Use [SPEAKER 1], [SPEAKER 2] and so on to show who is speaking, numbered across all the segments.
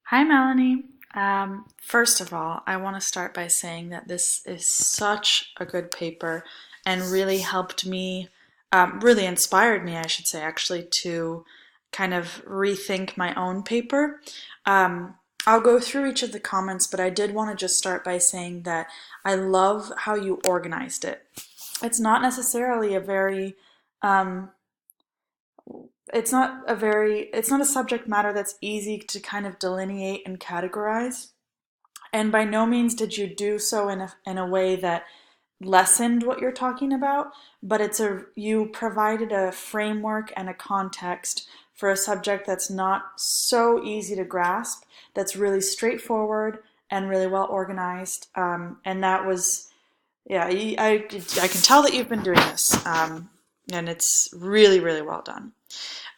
[SPEAKER 1] Hi, Melanie. First of all, I want to start by saying that this is such a good paper and really helped me, really inspired me, I should say, actually, to kind of rethink my own paper. Um, I'll go through each of the comments, but I did want to just start by saying that I love how you organized it. It's not necessarily a very um, it's not a subject matter that's easy to kind of delineate and categorize. And by no means did you do so in a way that lessened what you're talking about, but you provided a framework and a context for a subject that's not so easy to grasp, that's really straightforward and really well organized. And that was, yeah, I can tell that you've been doing this, and it's really, really well done.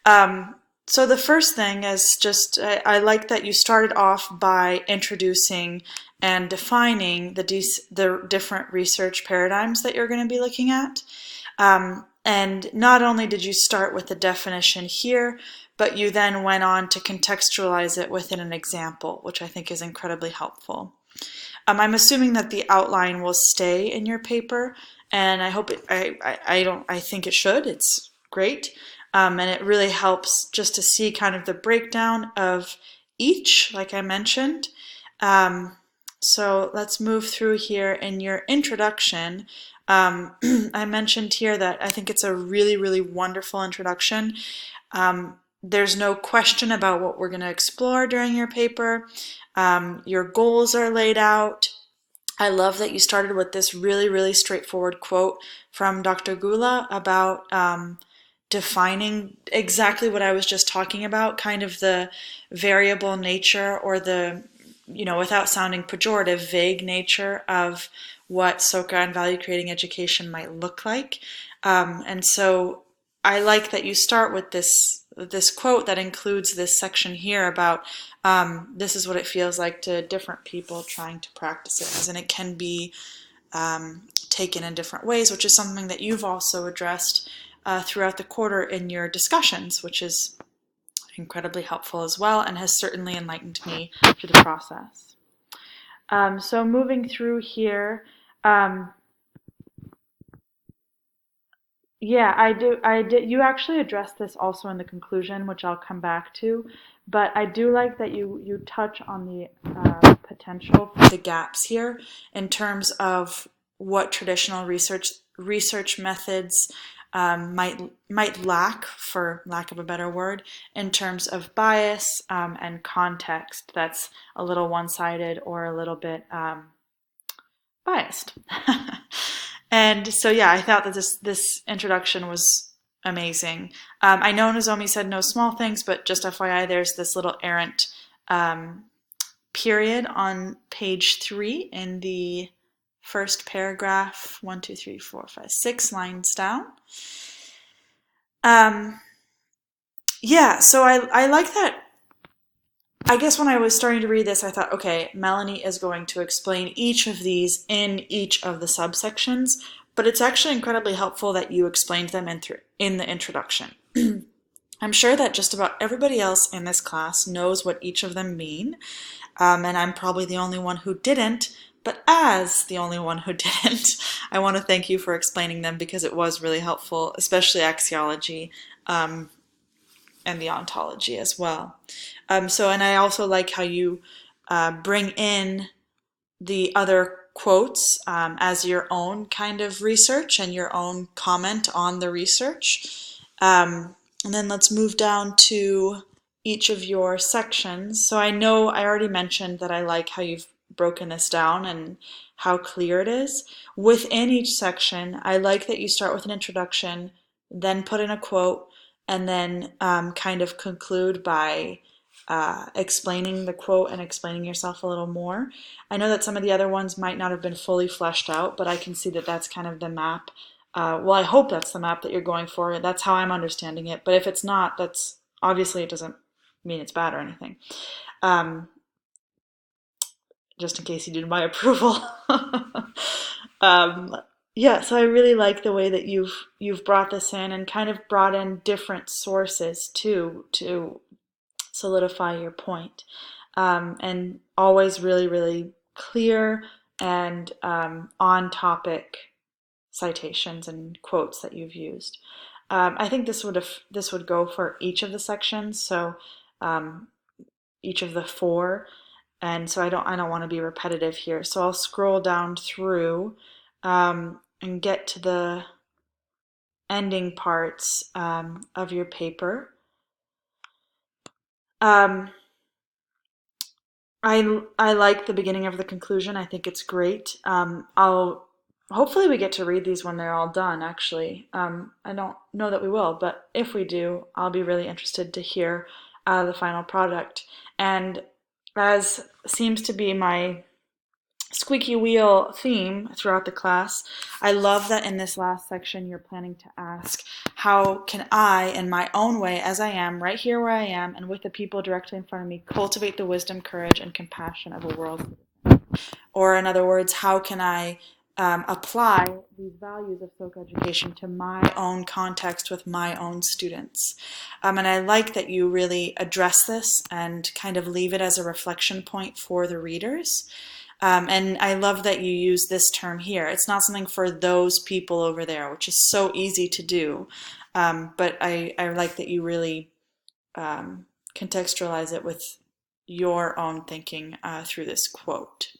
[SPEAKER 1] Um, so the first thing is just I like that you started off by introducing and defining the different research paradigms that you're going to be looking at. And not only did you start with the definition here, but you then went on to contextualize it within an example, which I think is incredibly helpful. I'm assuming that the outline will stay in your paper, and I hope it. I don't. I think it should. It's great, and it really helps just to see kind of the breakdown of each, like I mentioned. Um, so let's move through here in your introduction. I mentioned here that I think it's a really, really wonderful introduction. There's no question about what we're going to explore during your paper. Your goals are laid out. I love that you started with this really, really straightforward quote from Dr. Gula about defining exactly what I was just talking about, kind of the variable nature or without sounding pejorative, vague nature of what SOCA and value creating education might look like. And so I like that you start with this quote that includes this section here about this is what it feels like to different people trying to practice it, and it can be taken in different ways, which is something that you've also addressed throughout the quarter in your discussions, which is incredibly helpful as well and has certainly enlightened me through the process. So moving through here, um, yeah, I do. I did. You actually addressed this also in the conclusion, which I'll come back to. But I do like that you touch on the potential for the gaps here in terms of what traditional research methods might lack, for lack of a better word, in terms of bias and context. That's a little one-sided or a little bit biased. And so, yeah, I thought that this introduction was amazing. I know Nozomi said no small things, but just FYI, there's this little errant um, period on page 3 in the first paragraph, 1, 2, 3, 4, 5, 6 lines down. Um, yeah, so I like that. I guess when I was starting to read this, I thought, okay, Melanie is going to explain each of these in each of the subsections, but it's actually incredibly helpful that you explained them in the introduction. I'm sure that just about everybody else in this class knows what each of them mean, and I'm probably the only one who didn't, but as the only one who didn't, I want to thank you for explaining them because it was really helpful, especially axiology. And the ontology as well. And I also like how you bring in the other quotes as your own kind of research and your own comment on the research. And then let's move down to each of your sections. So I know I already mentioned that I like how you've broken this down and how clear it is. Within each section, I like that you start with an introduction, then put in a quote, and then kind of conclude by explaining the quote and explaining yourself a little more. I know that some of the other ones might not have been fully fleshed out, but I can see that that's kind of the map. Well, I hope that's the map that you're going for. That's how I'm understanding it. But if it's not, that's obviously it doesn't mean it's bad or anything. Um, just in case you need my approval. um, yeah, so I really like the way that you've brought this in and kind of brought in different sources too to solidify your point. and always really, really clear and on-topic citations and quotes that you've used. I think this would go for each of the sections, so um, each of the four, and so I don't want to be repetitive here. So I'll scroll down through and get to the ending parts of your paper. Um, I like the beginning of the conclusion. I think it's great. I'll hopefully we get to read these when they're all done. Actually, I don't know that we will, but if we do, I'll be really interested to hear the final product. And as seems to be my squeaky wheel theme throughout the class, I love that in this last section you're planning to ask, how can I, in my own way, as I am, right here where I am, and with the people directly in front of me, cultivate the wisdom, courage, and compassion of a world? Or in other words, how can I apply these values of Soka education to my own context with my own students? And I like that you really address this and kind of leave it as a reflection point for the readers. And I love that you use this term here. It's not something for those people over there, which is so easy to do. But I like that you really contextualize it with your own thinking through this quote.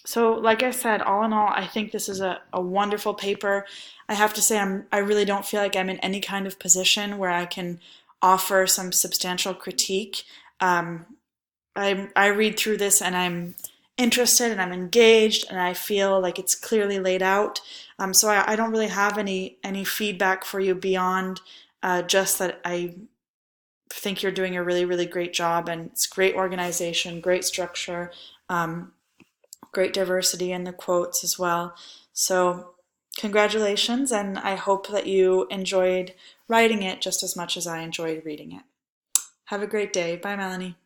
[SPEAKER 1] So like I said, all in all, I think this is a wonderful paper. I have to say I really don't feel like I'm in any kind of position where I can offer some substantial critique. I read through this and I'm interested and I'm engaged and I feel like it's clearly laid out. So I don't really have any feedback for you beyond just that I think you're doing a really, really great job, and it's great organization, great structure, great diversity in the quotes as well. So congratulations, and I hope that you enjoyed writing it just as much as I enjoyed reading it. Have a great day. Bye, Melanie.